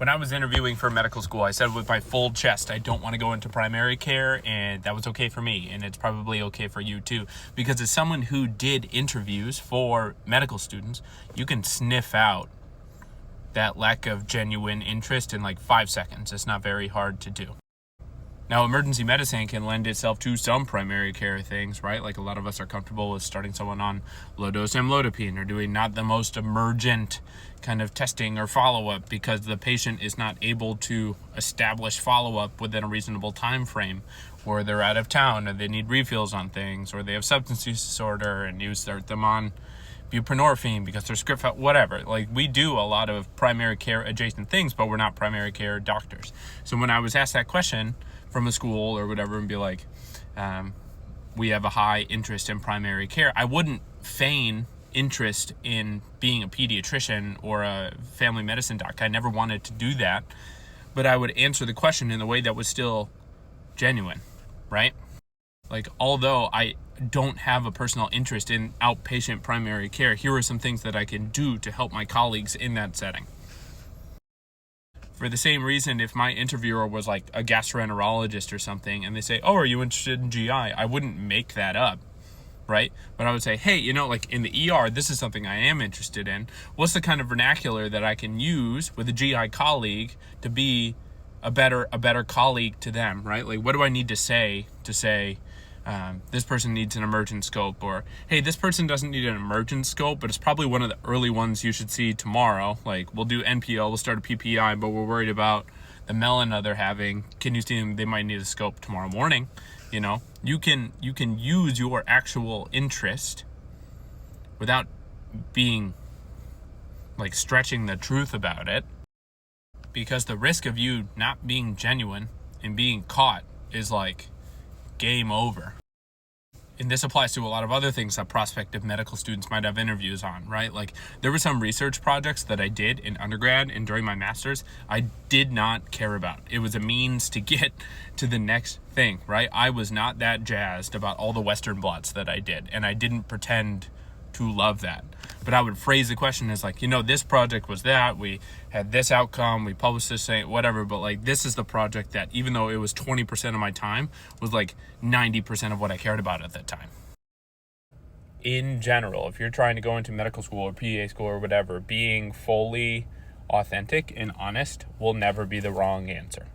When I was interviewing for medical school, I said with my full chest, I don't want to go into primary care, and that was okay for me, and it's probably okay for you too. Because as someone who did interviews for medical students, you can sniff out that lack of genuine interest in like 5 seconds. It's not very hard to do. Now, emergency medicine can lend itself to some primary care things, right? Like a lot of us are comfortable with starting someone on low-dose amlodipine or doing not the most emergent kind of testing or follow-up because the patient is not able to establish follow-up within a reasonable time frame, or they're out of town and they need refills on things, or they have substance use disorder and you start them on buprenorphine because they're script out, whatever. Like, we do a lot of primary care adjacent things, but we're not primary care doctors. So when I was asked that question from a school or whatever and be like, we have a high interest in primary care, I wouldn't feign interest in being a pediatrician or a family medicine doc. I never wanted to do that, but I would answer the question in a way that was still genuine, right? Like, although I don't have a personal interest in outpatient primary care, here are some things that I can do to help my colleagues in that setting. For the same reason, if my interviewer was like a gastroenterologist or something and they say, oh, are you interested in GI? I wouldn't make that up, right? But I would say, hey, like in the ER, this is something I am interested in. What's the kind of vernacular that I can use with a GI colleague to be a better colleague to them, right? Like, what do I need to say this person needs an emergent scope, or hey, this person doesn't need an emergent scope, but it's probably one of the early ones you should see tomorrow. Like, we'll do NPL, we'll start a PPI, but we're worried about the melena they're having. Can you see them? They might need a scope tomorrow morning. You can use your actual interest without being like stretching the truth about it, because the risk of you not being genuine and being caught is like game over. And this applies to a lot of other things that prospective medical students might have interviews on, right? Like, there were some research projects that I did in undergrad and during my master's I did not care about. It was a means to get to the next thing, right? I was not that jazzed about all the Western blots that I did, and I didn't pretend to love that. But I would phrase the question as like, this project was that, we had this outcome, we published this thing, whatever, but like, this is the project that, even though it was 20% of my time, was like 90% of what I cared about at that time. In general, if you're trying to go into medical school or PA school or whatever, being fully authentic and honest will never be the wrong answer.